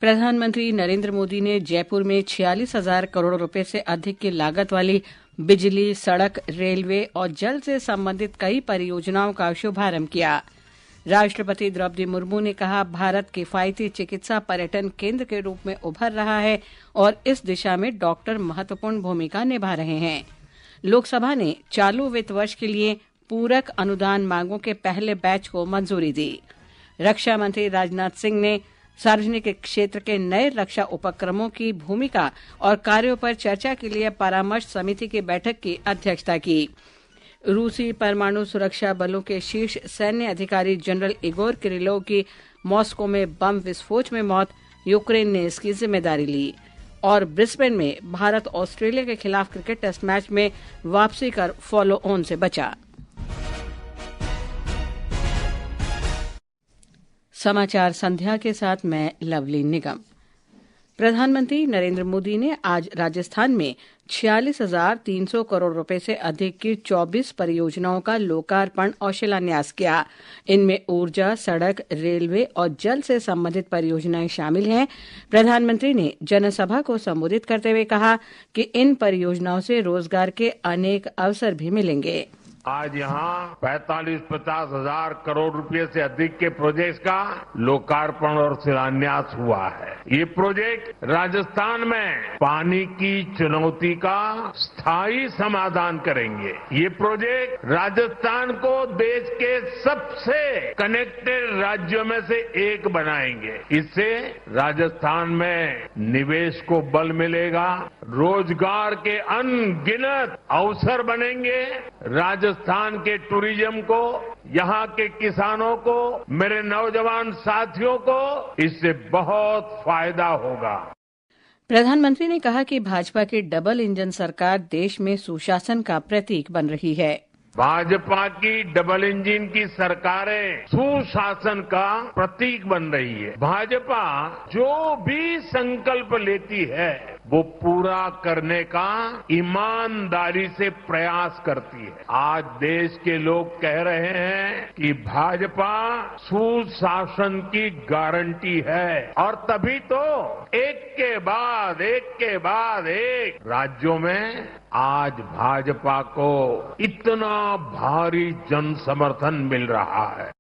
प्रधानमंत्री नरेंद्र मोदी ने जयपुर में 46,000 करोड़ रुपए से अधिक की लागत वाली बिजली, सड़क, रेलवे और जल से संबंधित कई परियोजनाओं का शुभारंभ किया। राष्ट्रपति द्रौपदी मुर्मू ने कहा, भारत किफायती चिकित्सा पर्यटन केंद्र के रूप में उभर रहा है और इस दिशा में डॉक्टर महत्वपूर्ण भूमिका निभा रहे हैं। लोकसभा ने चालू वित्त वर्ष के लिए पूरक अनुदान मांगों के पहले बैच को मंजूरी दी। रक्षा मंत्री राजनाथ सिंह ने सार्वजनिक क्षेत्र के नए रक्षा उपक्रमों की भूमिका और कार्यों पर चर्चा के लिए परामर्श समिति की बैठक की अध्यक्षता की। रूसी परमाणु सुरक्षा बलों के शीर्ष सैन्य अधिकारी जनरल इगोर किरिलोव की मॉस्को में बम विस्फोट में मौत, यूक्रेन ने इसकी जिम्मेदारी ली। और ब्रिस्बेन में भारत ऑस्ट्रेलिया के खिलाफ क्रिकेट टेस्ट मैच में वापसी कर फॉलो ऑन से बचा। समाचार संध्या के साथ मैं लवली निगम। प्रधानमंत्री नरेंद्र मोदी ने आज राजस्थान में 46,300 करोड़ रुपए से अधिक की 24 परियोजनाओं का लोकार्पण और शिलान्यास किया। इनमें ऊर्जा, सड़क, रेलवे और जल से संबंधित परियोजनाएं शामिल हैं। प्रधानमंत्री ने जनसभा को संबोधित करते हुए कहा कि इन परियोजनाओं से रोजगार के अनेक अवसर भी मिलेंगे। आज यहाँ 45-50 हजार करोड़ रुपए से अधिक के प्रोजेक्ट का लोकार्पण और शिलान्यास हुआ है। ये प्रोजेक्ट राजस्थान में पानी की चुनौती का स्थायी समाधान करेंगे। ये प्रोजेक्ट राजस्थान को देश के सबसे कनेक्टेड राज्यों में से एक बनाएंगे। इससे राजस्थान में निवेश को बल मिलेगा, रोजगार के अनगिनत अवसर बनेंगे। राजस्थान के टूरिज्म को, यहाँ के किसानों को, मेरे नौजवान साथियों को इससे बहुत फायदा होगा। प्रधानमंत्री ने कहा कि भाजपा की डबल इंजन सरकार देश में सुशासन का प्रतीक बन रही है। भाजपा की डबल इंजन की सरकारें सुशासन का प्रतीक बन रही है। भाजपा जो भी संकल्प लेती है वो पूरा करने का ईमानदारी से प्रयास करती है। आज देश के लोग कह रहे हैं कि भाजपा सुशासन की गारंटी है और तभी तो एक के बाद एक राज्यों में आज भाजपा को इतना भारी जन समर्थन मिल रहा है।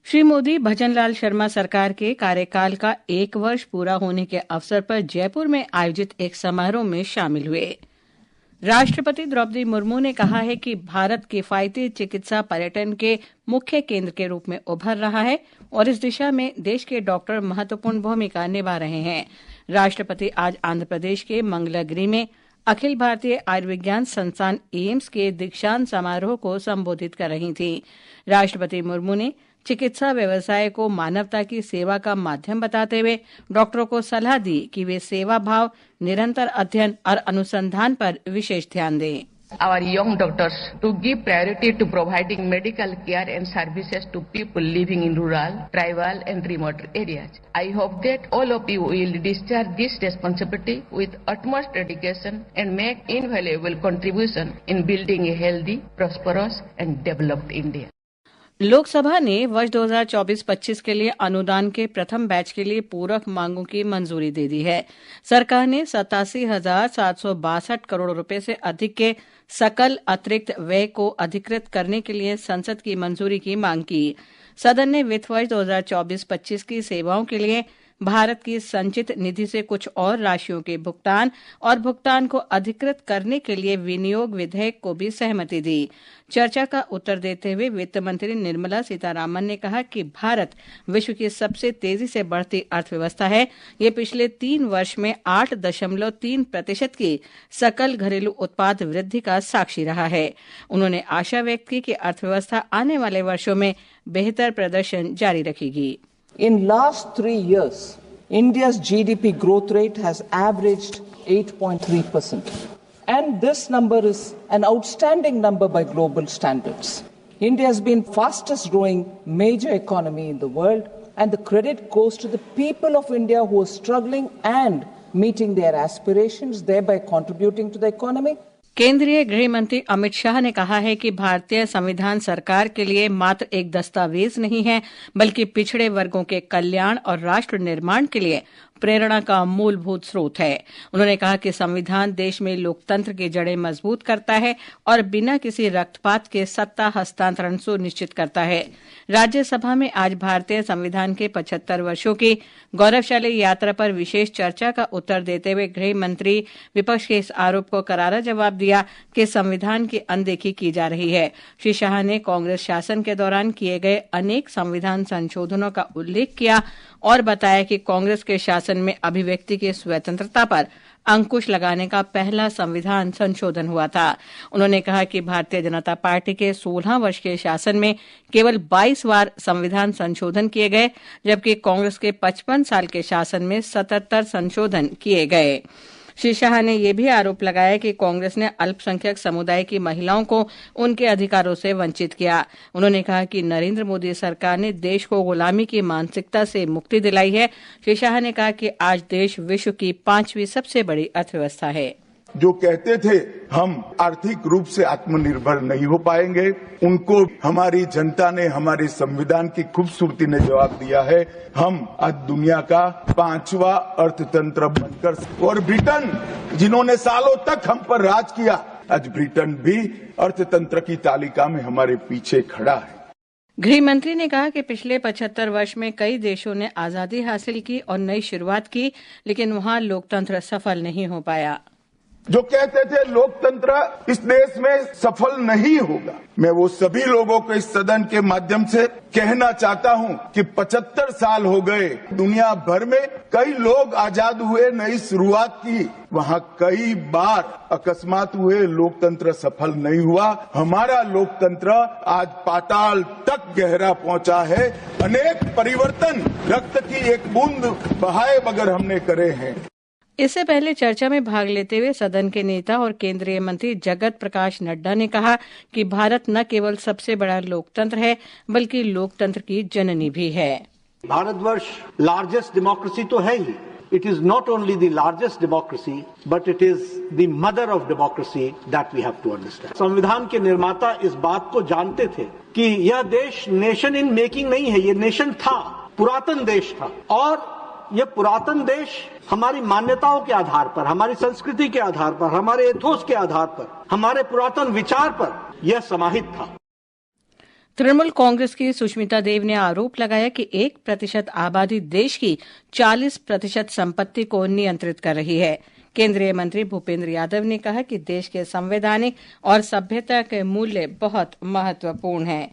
श्री मोदी भजनलाल शर्मा सरकार के कार्यकाल का 1 वर्ष पूरा होने के अवसर पर जयपुर में आयोजित एक समारोह में शामिल हुए। राष्ट्रपति द्रौपदी मुर्मू ने कहा है कि भारत किफायती चिकित्सा पर्यटन के मुख्य केंद्र के रूप में उभर रहा है और इस दिशा में देश के डॉक्टर महत्वपूर्ण भूमिका निभा रहे हैं। राष्ट्रपति आज आंध्र प्रदेश के मंगलागिरी में अखिल भारतीय आयुर्विज्ञान संस्थान एम्स के दीक्षांत समारोह को संबोधित कर रही थीं। राष्ट्रपति मुर्मू ने चिकित्सा व्यवसाय को मानवता की सेवा का माध्यम बताते हुए डॉक्टरों को सलाह दी कि वे सेवा भाव, निरंतर अध्ययन और अनुसंधान पर विशेष ध्यान दें। Our young doctors to give priority to providing medical care and services to people living in rural, tribal and remote areas. I hope that all of you will discharge this responsibility with utmost dedication and make invaluable contribution in building a healthy, prosperous and developed India. Lok Sabha ने वर्ष 2024-25 के लिए अनुदान के प्रथम batch के लिए पूरक मांगों की मंजूरी दे दी है। सरकार ने 87,762 करोड़ रुपए से अधिक के सकल अतिरिक्त व्यय को अधिकृत करने के लिए संसद की मंजूरी की मांग की। सदन ने वित्त वर्ष 2024-25 की सेवाओं के लिए भारत की संचित निधि से कुछ और राशियों के भुगतान को अधिकृत करने के लिए विनियोग विधेयक को भी सहमति दी। चर्चा का उत्तर देते हुए वित्त मंत्री निर्मला सीतारामन ने कहा कि भारत विश्व की सबसे तेजी से बढ़ती अर्थव्यवस्था है। ये पिछले 3 वर्ष में 8.3% की सकल घरेलू उत्पाद वृद्धि का साक्षी रहा है। उन्होंने आशा व्यक्त की कि अर्थव्यवस्था आने वाले वर्षों में बेहतर प्रदर्शन जारी रखेगी। In last 3 years, India's GDP growth rate has averaged 8.3%. And this number is an outstanding number by global standards. India has been fastest growing major economy in the world, and the credit goes to the people of India who are struggling and meeting their aspirations, thereby contributing to the economy. केंद्रीय गृह मंत्री अमित शाह ने कहा है कि भारतीय संविधान सरकार के लिए मात्र एक दस्तावेज नहीं है, बल्कि पिछड़े वर्गों के कल्याण और राष्ट्र निर्माण के लिए प्रेरणा का मूलभूत स्रोत है। उन्होंने कहा कि संविधान देश में लोकतंत्र की जड़ें मजबूत करता है और बिना किसी रक्तपात के सत्ता हस्तांतरण सुनिश्चित करता है। राज्यसभा में आज भारतीय संविधान के 75 वर्षों की गौरवशाली यात्रा पर विशेष चर्चा का उत्तर देते हुए गृह मंत्री विपक्ष के इस आरोप को करारा जवाब दिया कि संविधान की अनदेखी की जा रही है। श्री शाह ने कांग्रेस शासन के दौरान किए गए अनेक संविधान संशोधनों का उल्लेख किया और बताया कि कांग्रेस के शासन में अभिव्यक्ति की स्वतंत्रता पर अंकुश लगाने का पहला संविधान संशोधन हुआ था। उन्होंने कहा कि भारतीय जनता पार्टी के 16 वर्ष के शासन में केवल 22 बार संविधान संशोधन किए गए, जबकि कांग्रेस के 55 साल के शासन में 77 संशोधन किए गए। श्री शाह ने यह भी आरोप लगाया कि कांग्रेस ने अल्पसंख्यक समुदाय की महिलाओं को उनके अधिकारों से वंचित किया। उन्होंने कहा कि नरेंद्र मोदी सरकार ने देश को गुलामी की मानसिकता से मुक्ति दिलाई है। श्री शाह ने कहा कि आज देश विश्व की 5वीं सबसे बड़ी अर्थव्यवस्था है। जो कहते थे हम आर्थिक रूप से आत्मनिर्भर नहीं हो पाएंगे, उनको हमारी जनता ने, हमारे संविधान की खूबसूरती ने जवाब दिया है। हम आज दुनिया का 5वां अर्थतंत्र बनकर, और ब्रिटेन जिन्होंने सालों तक हम पर राज किया, आज ब्रिटेन भी अर्थतंत्र की तालिका में हमारे पीछे खड़ा है। गृह मंत्री ने कहा कि पिछले 75 वर्ष में कई देशों ने आजादी हासिल की और नई शुरुआत की, लेकिन वहां लोकतंत्र सफल नहीं हो पाया। जो कहते थे लोकतंत्र इस देश में सफल नहीं होगा, मैं वो सभी लोगों को इस सदन के माध्यम से कहना चाहता हूं कि 75 साल हो गए, दुनिया भर में कई लोग आजाद हुए, नई शुरुआत की, वहां कई बार अकस्मात हुए, लोकतंत्र सफल नहीं हुआ। हमारा लोकतंत्र आज पाताल तक गहरा पहुंचा है। अनेक परिवर्तन रक्त की एक बूंद बहाए बगैर हमने करे हैं। इससे पहले चर्चा में भाग लेते हुए सदन के नेता और केंद्रीय मंत्री जगत प्रकाश नड्डा ने कहा कि भारत न केवल सबसे बड़ा लोकतंत्र है, बल्कि लोकतंत्र की जननी भी है। भारतवर्ष लार्जेस्ट डेमोक्रेसी तो है ही। It is not only the largest democracy, but it is the mother of democracy that we have to understand. संविधान के निर्माता इस बात को जानते थे कि यह देश नेशन इन मेकिंग नहीं है, ये नेशन था, पुरातन देश था, और ये पुरातन देश हमारी मान्यताओं के आधार पर, हमारी संस्कृति के आधार पर, हमारे एथोस के आधार पर, हमारे पुरातन विचार पर यह समाहित था। तृणमूल कांग्रेस की सुष्मिता देव ने आरोप लगाया कि 1% आबादी देश की 40% संपत्ति को नियंत्रित कर रही है। केंद्रीय मंत्री भूपेंद्र यादव ने कहा कि देश के संवैधानिक और सभ्यता के मूल्य बहुत महत्वपूर्ण हैं।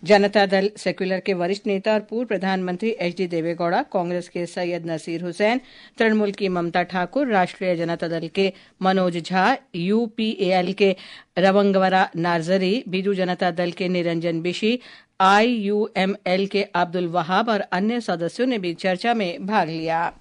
जनता दल सेक्युलर के वरिष्ठ नेता और पूर्व प्रधानमंत्री एचडी देवेगौड़ा, कांग्रेस के सैयद नसीर हुसैन, तृणमूल की ममता ठाकुर, राष्ट्रीय जनता दल के मनोज झा, यूपीएल के रवंगवरा नार्जरी, बीजू जनता दल के निरंजन बिशी, आईयूएमएल के अब्दुल वहाब और अन्य सदस्यों ने भी चर्चा में भाग लिया।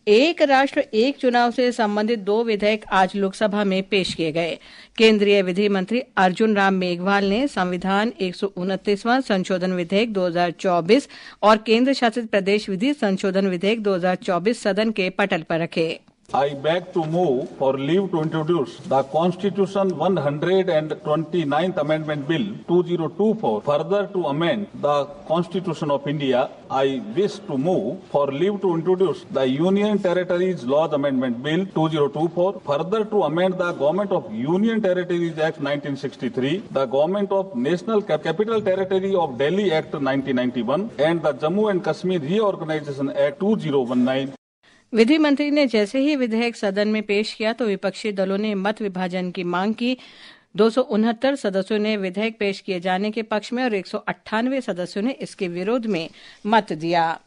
एक राष्ट्र एक चुनाव से संबंधित 2 विधेयक आज लोकसभा में पेश किए गए। केंद्रीय विधि मंत्री अर्जुन राम मेघवाल ने संविधान 129वां संशोधन विधेयक 2024 और केंद्र शासित प्रदेश विधि संशोधन विधेयक 2024 सदन के पटल पर रखे। I beg to move for leave to introduce the Constitution 129th Amendment Bill 2024 further to amend the Constitution of India. I wish to move for leave to introduce the Union Territories Laws Amendment Bill 2024 further to amend the Government of Union Territories Act 1963, the Government of National Capital Territory of Delhi Act 1991 and the Jammu and Kashmir Reorganization Act 2019। विधि मंत्री ने जैसे ही विधेयक सदन में पेश किया तो विपक्षी दलों ने मत विभाजन की मांग की। 269 सदस्यों ने विधेयक पेश किए जाने के पक्ष में और 198 सदस्यों ने इसके विरोध में मत दिया।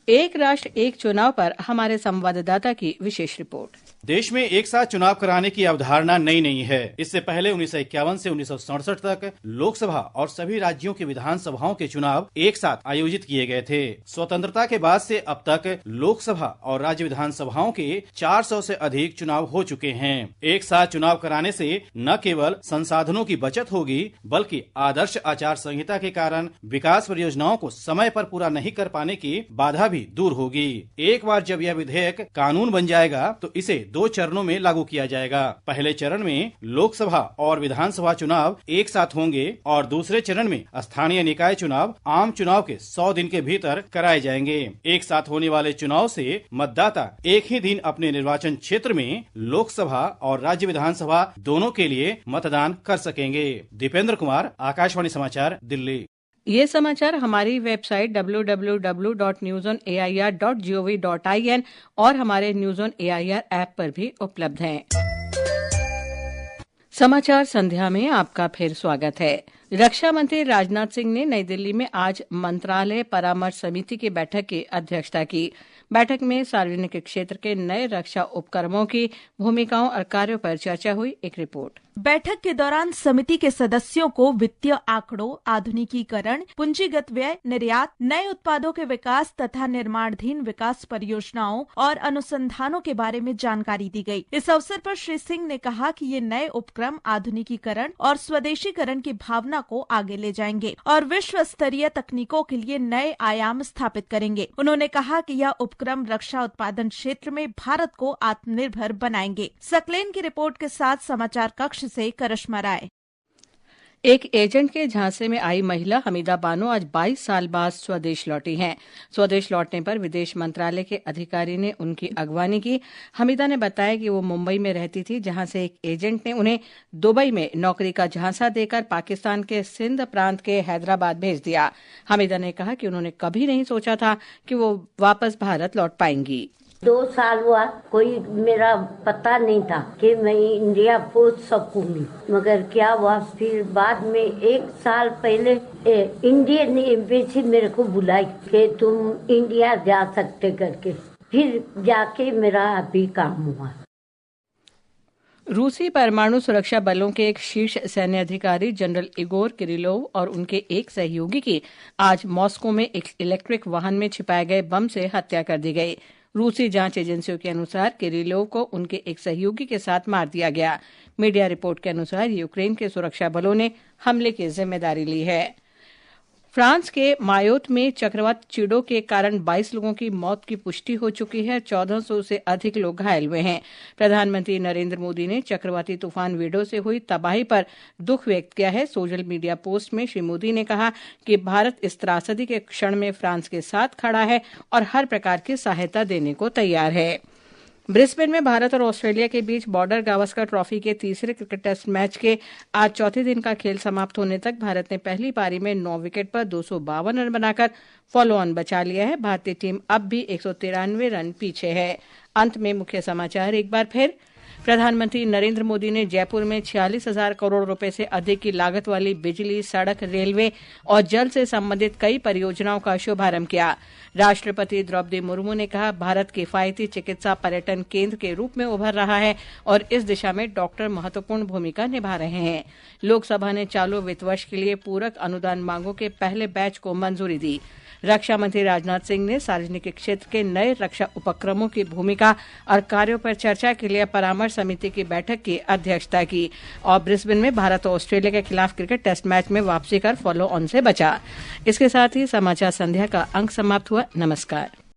एक राष्ट्र एक चुनाव पर हमारे संवाददाता की विशेष रिपोर्ट। देश में एक साथ चुनाव कराने की अवधारणा नई नहीं है। इससे पहले 1951 से 1967 तक लोकसभा और सभी राज्यों की विधानसभाओं के चुनाव एक साथ आयोजित किए गए थे। स्वतंत्रता के बाद से अब तक लोकसभा और राज्य विधानसभाओं के 400 से अधिक चुनाव हो चुके हैं। एक साथ चुनाव कराने से न केवल संसाधनों की बचत होगी, बल्कि आदर्श आचार संहिता के कारण विकास परियोजनाओं को समय पर पूरा नहीं कर पाने की बाधा भी दूर होगी। एक बार जब यह विधेयक कानून बन जाएगा तो इसे 2 चरणों में लागू किया जाएगा। पहले चरण में लोकसभा और विधानसभा चुनाव एक साथ होंगे और दूसरे चरण में स्थानीय निकाय चुनाव आम चुनाव के 100 दिन के भीतर कराए जाएंगे। एक साथ होने वाले चुनाव से मतदाता एक ही दिन अपने निर्वाचन क्षेत्र में लोकसभा और राज्य विधानसभा दोनों के लिए मतदान कर सकेंगे। दीपेंद्र कुमार, आकाशवाणी समाचार, दिल्ली। ये समाचार हमारी वेबसाइट www.newsonair.gov.in और हमारे न्यूज ऑन एआईआर ऐप पर भी उपलब्ध हैं। समाचार संध्या में आपका फिर स्वागत है। रक्षा मंत्री राजनाथ सिंह ने नई दिल्ली में आज मंत्रालय परामर्श समिति की बैठक की अध्यक्षता की। बैठक में सार्वजनिक क्षेत्र के नए रक्षा उपक्रमों की भूमिकाओं और कार्यों पर चर्चा हुई। एक रिपोर्ट। बैठक के दौरान समिति के सदस्यों को वित्तीय आंकड़ों, आधुनिकीकरण, पूंजीगत व्यय, निर्यात, नए उत्पादों के विकास तथा निर्माणाधीन विकास परियोजनाओं और अनुसंधानों के बारे में जानकारी दी गई। इस अवसर पर श्री सिंह ने कहा कि ये नए उपक्रम आधुनिकीकरण और स्वदेशीकरण की भावना को आगे ले जाएंगे और विश्व स्तरीय तकनीकों के लिए नए आयाम स्थापित करेंगे। उन्होंने कहा कि यह उपक्रम रक्षा उत्पादन क्षेत्र में भारत को आत्मनिर्भर बनाएंगे। सकलेन की रिपोर्ट के साथ समाचार कक्ष से करिश्मा राय। एक एजेंट के झांसे में आई महिला हमीदा बानो आज 22 साल बाद स्वदेश लौटी हैं। स्वदेश लौटने पर विदेश मंत्रालय के अधिकारी ने उनकी अगवानी की। हमीदा ने बताया कि वो मुंबई में रहती थी, जहां से एक एजेंट ने उन्हें दुबई में नौकरी का झांसा देकर पाकिस्तान के सिंध प्रांत के हैदराबाद भेज दिया। हमीदा ने कहा कि उन्होंने कभी नहीं सोचा था कि वो वापस भारत लौट पाएंगी। 2 साल हुआ, कोई मेरा पता नहीं था कि मैं इंडिया पहुंच सकूंगी, मगर क्या हुआ फिर बाद में 1 साल पहले इंडियन एम्बेसी मेरे को बुलाई कि तुम इंडिया जा सकते करके, फिर जाके मेरा अभी काम हुआ। रूसी परमाणु सुरक्षा बलों के एक शीर्ष सैन्य अधिकारी जनरल इगोर किरिलोव और उनके एक सहयोगी की आज मॉस्को में एक इलेक्ट्रिक वाहन में छिपाए गए बम से हत्या कर दी गई। रूसी जांच एजेंसियों के अनुसार किरिलोव को उनके एक सहयोगी के साथ मार दिया गया। मीडिया रिपोर्ट के अनुसार यूक्रेन के सुरक्षा बलों ने हमले की जिम्मेदारी ली है। फ्रांस के मायोत में चक्रवात चिडो के कारण 22 लोगों की मौत की पुष्टि हो चुकी है। 1400 से अधिक लोग घायल हुए हैं। प्रधानमंत्री नरेंद्र मोदी ने चक्रवाती तूफान विडो से हुई तबाही पर दुख व्यक्त किया है। सोशल मीडिया पोस्ट में श्री मोदी ने कहा कि भारत इस त्रासदी के क्षण में फ्रांस के साथ खड़ा है और हर प्रकार की सहायता देने को तैयार है। ब्रिस्बेन में भारत और ऑस्ट्रेलिया के बीच बॉर्डर गावस्कर ट्रॉफी के तीसरे क्रिकेट टेस्ट मैच के आज चौथे दिन का खेल समाप्त होने तक भारत ने पहली पारी में 9 विकेट पर 252 रन बनाकर फॉलो ऑन बचा लिया है। भारतीय टीम अब भी 193 रन पीछे है। अंत में मुख्य समाचार एक बार फिर। प्रधानमंत्री नरेंद्र मोदी ने जयपुर में 46,000 करोड़ रुपए से अधिक की लागत वाली बिजली, सड़क, रेलवे और जल से संबंधित कई परियोजनाओं का शुभारंभ किया। राष्ट्रपति द्रौपदी मुर्मू ने कहा भारत किफायती चिकित्सा पर्यटन केंद्र के रूप में उभर रहा है और इस दिशा में डॉक्टर महत्वपूर्ण भूमिका निभा रहे हैं। लोकसभा ने चालू वित्त वर्ष के लिए पूरक अनुदान मांगों के पहले बैच को मंजूरी दी। रक्षा मंत्री राजनाथ सिंह ने सार्वजनिक क्षेत्र के नए रक्षा उपक्रमों की भूमिका और कार्यों पर चर्चा के लिए परामर्श समिति की बैठक की अध्यक्षता की और ब्रिस्बेन में भारत और ऑस्ट्रेलिया के खिलाफ क्रिकेट टेस्ट मैच में वापसी कर फॉलो ऑन से बचा। इसके साथ ही समाचार संध्या का अंक समाप्त हुआ। नमस्कार।